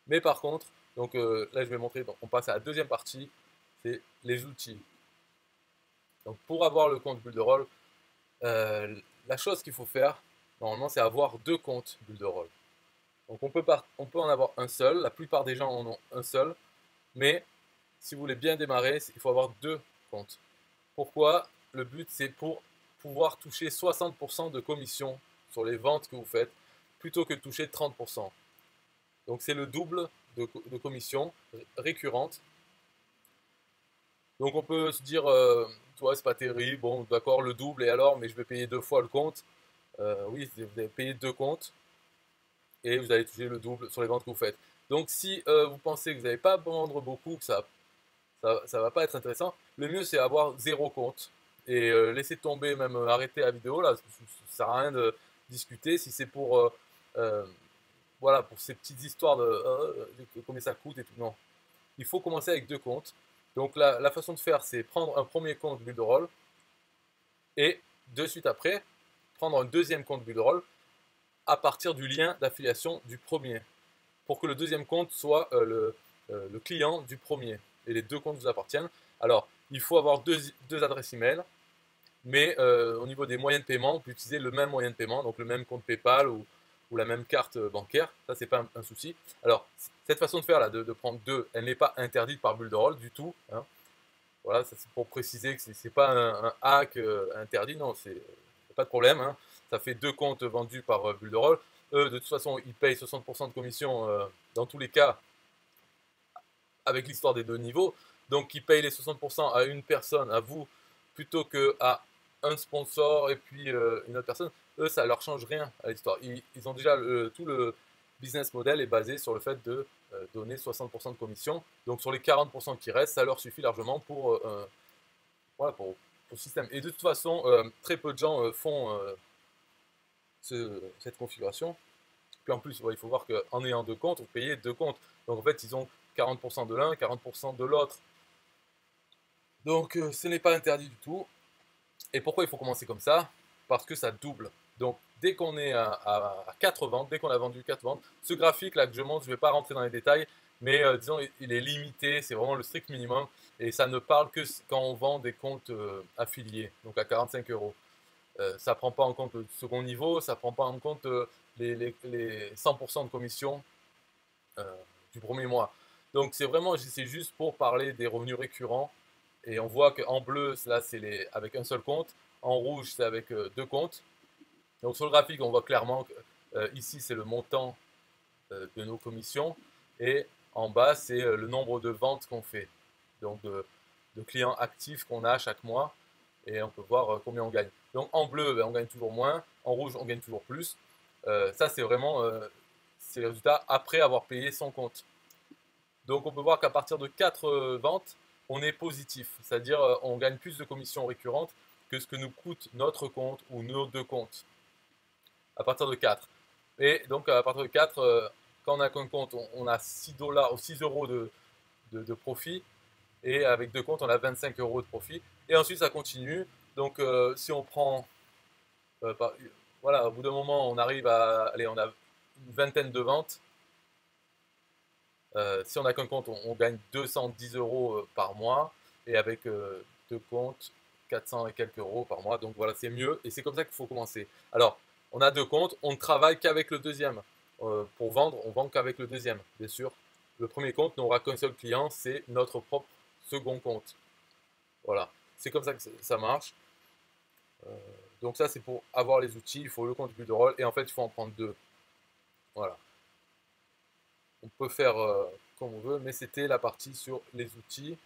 Mais par contre, donc là je vais montrer, donc on passe à la deuxième partie, c'est les outils. Donc pour avoir le compte Builderall, la chose qu'il faut faire, normalement, c'est avoir deux comptes Builderall. Donc on peut en avoir un seul, la plupart des gens en ont un seul, mais si vous voulez bien démarrer, il faut avoir deux comptes. Pourquoi? Le but, c'est pour pouvoir toucher 60% de commission sur les ventes que vous faites, plutôt que de toucher 30%. Donc c'est le double de commission récurrente. Donc on peut se dire, toi c'est pas terrible, bon d'accord le double et alors, mais je vais payer deux fois le compte. Oui, vous allez payer deux comptes et vous allez toucher le double sur les ventes que vous faites. Donc si vous pensez que vous n'allez pas vendre beaucoup, que ça va pas être intéressant, le mieux c'est avoir zéro compte et laisser tomber, même arrêter la vidéo là, ça sert à rien de discuter. Si c'est pour voilà, pour ces petites histoires de combien ça coûte et tout, non. Il faut commencer avec deux comptes. Donc la façon de faire, c'est prendre un premier compte Builderall et de suite après, prendre un deuxième compte Builderall à partir du lien d'affiliation du premier, pour que le deuxième compte soit le client du premier et les deux comptes vous appartiennent. Alors, il faut avoir deux adresses email, mais au niveau des moyens de paiement, on peut utiliser le même moyen de paiement, donc le même compte PayPal ou la même carte bancaire. Ça, c'est pas un souci. Alors, cette façon de faire là, de prendre deux, elle n'est pas interdite par Builderall du tout, hein. Voilà, c'est pour préciser que c'est pas un hack interdit, non, c'est pas de problème, hein. Ça fait deux comptes vendus par Builderall. Eux, de toute façon, ils payent 60% de commission dans tous les cas avec l'histoire des deux niveaux. Donc, ils payent les 60% à une personne, à vous, plutôt qu'à un sponsor et puis une autre personne. Eux, ça leur change rien à l'histoire. Ils ont déjà tout le business model est basé sur le fait de donner 60% de commission. Donc, sur les 40% qui restent, ça leur suffit largement voilà, pour le système. Et de toute façon, très peu de gens font cette configuration. Puis en plus, ouais, il faut voir qu'en ayant deux comptes, vous payez deux comptes. Donc en fait, ils ont 40% de l'un, 40% de l'autre. Donc ce n'est pas interdit du tout. Et pourquoi il faut commencer comme ça? Parce que ça double. Donc dès qu'on est à 4 ventes, dès qu'on a vendu 4 ventes, ce graphique là que je montre, je ne vais pas rentrer dans les détails, mais disons il est limité, c'est vraiment le strict minimum. Et ça ne parle que quand on vend des comptes affiliés, donc à 45 euros. Ça ne prend pas en compte le second niveau, ça ne prend pas en compte les 100% de commission euh, du premier mois. Donc c'est juste pour parler des revenus récurrents. Et on voit qu'en bleu, là c'est avec un seul compte, en rouge c'est avec deux comptes. Donc sur le graphique, on voit clairement que ici c'est le montant de nos commissions et en bas c'est le nombre de ventes qu'on fait. Donc de clients actifs qu'on a chaque mois et on peut voir combien on gagne. Donc en bleu, ben, on gagne toujours moins, en rouge, on gagne toujours plus. Ça, c'est vraiment c'est le résultat après avoir payé son compte. Donc on peut voir qu'à partir de 4 ventes, on est positif, c'est-à-dire on gagne plus de commissions récurrentes que ce que nous coûte notre compte ou nos deux comptes à partir de 4. Et donc à partir de 4, quand on a qu'un compte, on a 6 dollars ou 6 euros de profit et avec deux comptes, on a 25 euros de profit. Et ensuite, ça continue. Donc, si on prend, par, voilà, au bout d'un moment, on arrive à, allez, on a une vingtaine de ventes. Si on n'a qu'un compte, on gagne 210 euros par mois. Et avec deux comptes, 400 et quelques euros par mois. Donc voilà, c'est mieux. Et c'est comme ça qu'il faut commencer. Alors, on a deux comptes, on ne travaille qu'avec le deuxième. Pour vendre, on vend qu'avec le deuxième, bien sûr. Le premier compte n'aura qu'un seul client, c'est notre propre second compte. Voilà, c'est comme ça que ça marche. Euh, donc ça, c'est pour avoir les outils, il faut le compte Builderall et en fait, il faut en prendre deux. Voilà, on peut faire comme on veut, mais c'était la partie sur les outils.